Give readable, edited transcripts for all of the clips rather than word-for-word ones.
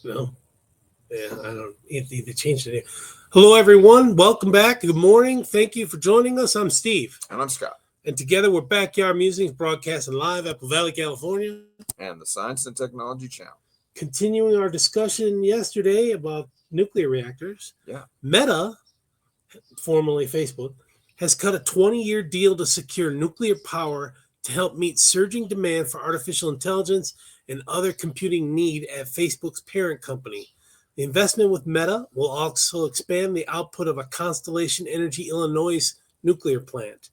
No. Yeah, I don't either change the name. Hello, everyone. Welcome back. Good morning. Thank you for joining us. I'm Steve. And I'm Scott. And together we're Backyard Musings broadcasting live Apple Valley, California. And the Science and Technology Channel. Continuing our discussion yesterday about nuclear reactors. Yeah. Meta, formerly Facebook, has cut a 20-year deal to secure nuclear power to help meet surging demand for artificial intelligence and other computing need at Facebook's parent company. The investment with Meta will also expand the output of a Constellation Energy Illinois nuclear plant.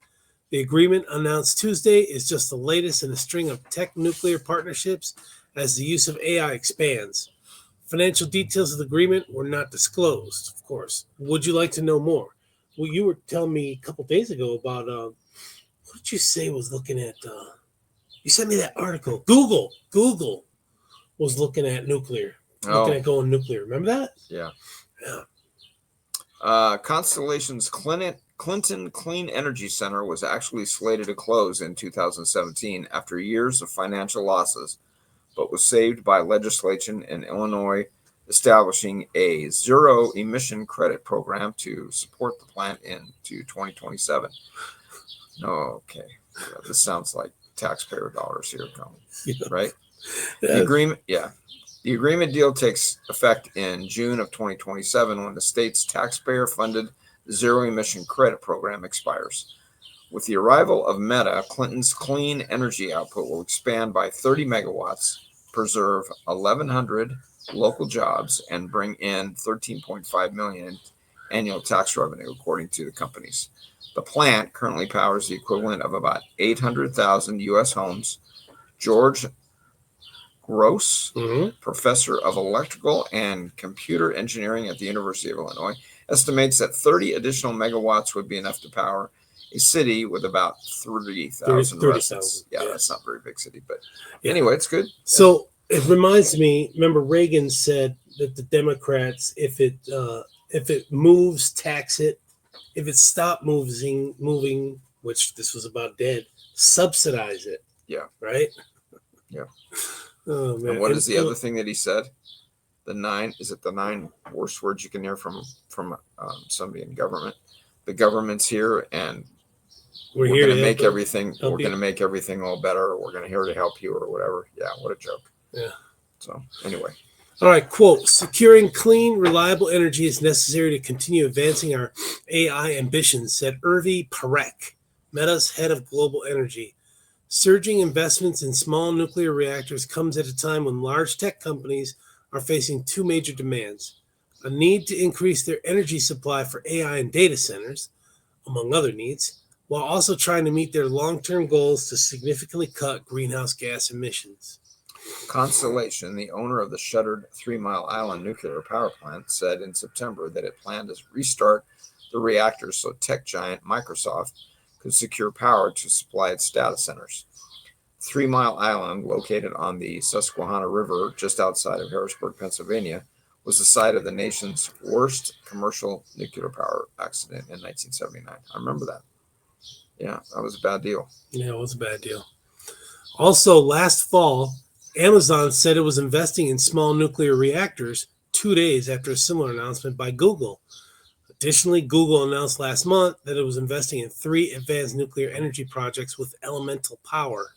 The agreement announced Tuesday is just the latest in a string of tech nuclear partnerships as the use of AI expands. Financial details of the agreement were not disclosed, of course. Would you like to know more? Well, you were telling me a couple days ago about, what did you say was looking at? You sent me that article. Google was looking at nuclear. Looking at going nuclear. Remember that? Yeah. Yeah. Constellation's Clinton Clean Energy Center was actually slated to close in 2017 after years of financial losses, but was saved by legislation in Illinois establishing a zero emission credit program to support the plant into 2027. Okay. Yeah, this sounds like taxpayer dollars here coming, right? The agreement deal takes effect in June of 2027 when the state's taxpayer-funded zero-emission credit program expires. With the arrival of Meta, Clinton's clean energy output will expand by 30 megawatts, preserve 1,100 local jobs, and bring in $13.5 million in annual tax revenue, according to the companies. The plant currently powers the equivalent of about 800,000 U.S. homes. George Gross, professor of electrical and computer engineering at the University of Illinois, estimates that 30 additional megawatts would be enough to power a city with about 30,000 residents. Yeah, that's not a very big city, but anyway, it's good. So it reminds me, remember Reagan said that the Democrats, if it moves, tax it. If it stopped moving, which this was about dead, subsidize it. Yeah. Right? Yeah. Oh, man. And what is the other thing that he said? The nine worst words you can hear from somebody in government? The government's here, and we're going to make everything. We're going to make everything all better. We're going to here to help you, or whatever. Yeah, what a joke. Yeah. So anyway. All right, quote, securing clean, reliable energy is necessary to continue advancing our AI ambitions, said Urvi Parekh, Meta's head of global energy. Surging investments in small nuclear reactors comes at a time when large tech companies are facing two major demands: a need to increase their energy supply for AI and data centers, among other needs, while also trying to meet their long-term goals to significantly cut greenhouse gas emissions. Constellation, the owner of the shuttered 3 Mile Island nuclear power plant, said in September that it planned to restart the reactors so tech giant Microsoft could secure power to supply its data centers. 3 Mile Island, located on the Susquehanna River just outside of Harrisburg, Pennsylvania, was the site of the nation's worst commercial nuclear power accident in 1979. I remember that. Yeah, that was a bad deal. Yeah, it was a bad deal. Also, last fall, Amazon said it was investing in small nuclear reactors 2 days after a similar announcement by Google. Additionally, Google announced last month that it was investing in 3 advanced nuclear energy projects with Elemental Power.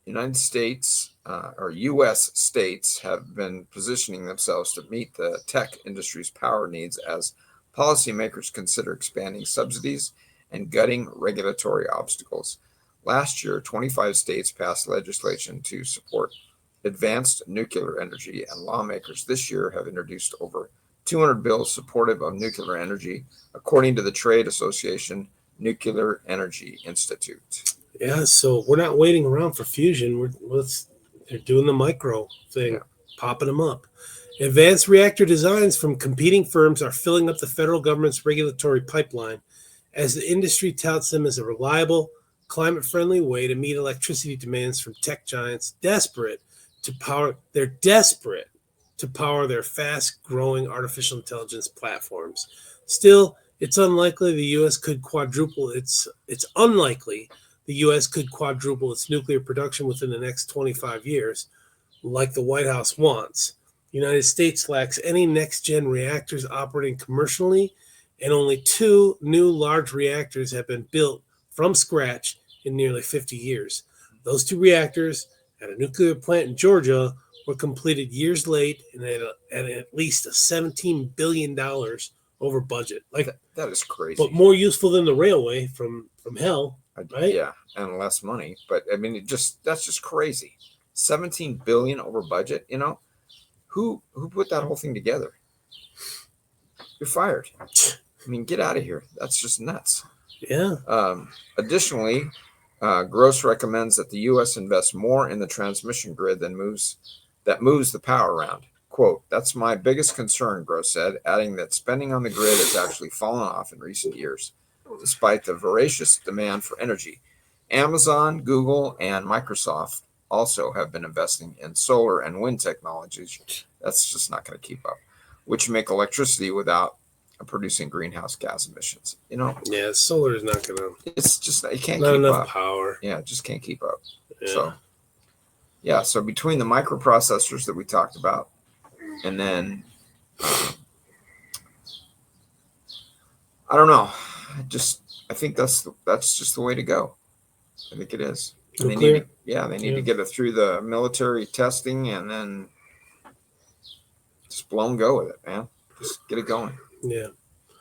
United States or U.S. states have been positioning themselves to meet the tech industry's power needs as policymakers consider expanding subsidies and gutting regulatory obstacles. Last year, 25 states passed legislation to support advanced nuclear energy, and lawmakers this year have introduced over 200 bills supportive of nuclear energy, according to the trade association Nuclear Energy Institute. Yeah, so we're not waiting around for fusion. They're doing the micro thing, popping them up. Advanced reactor designs from competing firms are filling up the federal government's regulatory pipeline as the industry touts them as a reliable, climate-friendly way to meet electricity demands from tech giants desperate to power their fast-growing artificial intelligence platforms. Still, it's unlikely the U.S. could quadruple its nuclear production within the next 25 years, like the White House wants. United States lacks any next-gen reactors operating commercially, and only 2 new large reactors have been built from scratch in nearly 50 years. Those 2 reactors at a nuclear plant in Georgia were completed years late and at least $17 billion over budget. Like that is crazy. but more useful than the railway from hell, right? Yeah, and less money. But I mean, that's just crazy. 17 billion over budget. You know, who put that whole thing together? You're fired. I mean, get out of here. That's just nuts. Yeah. Additionally, Gross recommends that the U.S. invest more in the transmission grid that moves the power around. Quote, "That's my biggest concern," Gross said, adding that spending on the grid has actually fallen off in recent years, despite the voracious demand for energy. Amazon, Google, and Microsoft also have been investing in solar and wind technologies. That's just not going to keep up, which make electricity without producing greenhouse gas emissions. You know, Yeah, solar is not gonna. it's just it can't Not keep enough up. power. Yeah, it just can't keep up. Yeah. So, yeah, so between the microprocessors that we talked about, and then I don't know, I think that's just the way to go. I think it is. And they Nuclear? need to get it through the military testing, and then just blow and go with it, man. Just get it going. Yeah.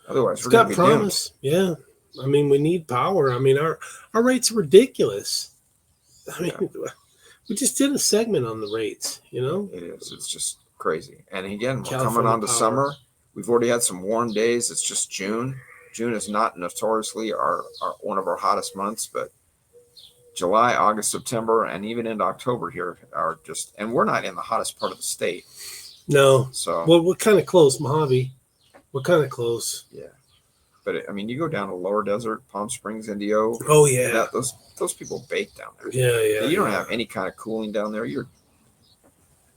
Otherwise, It's we're gonna got be promise. Yeah. I mean, we need power. I mean, our rates are ridiculous. I mean, we just did a segment on the rates, you know? doomed. It is. It's just crazy. And again, we're coming California on to power. summer. We've already had some warm days. It's just June. June is not notoriously our one of our hottest months, but July, August, September, and even into October here are just, and we're not in the hottest part of the state. No. So, Well, we're kind of close, Mojave. We're kind of close. yeah. But I mean, you go down to Lower Desert, Palm Springs, Indio. Oh, yeah. Those people bake down there. Yeah. You don't have any kind of cooling down there.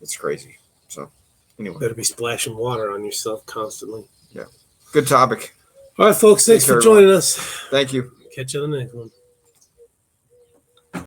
It's crazy. So, anyway, Better be splashing water on yourself constantly. good topic. All right, folks. Thanks Take care, for joining us. Thank you. Catch you on the next one.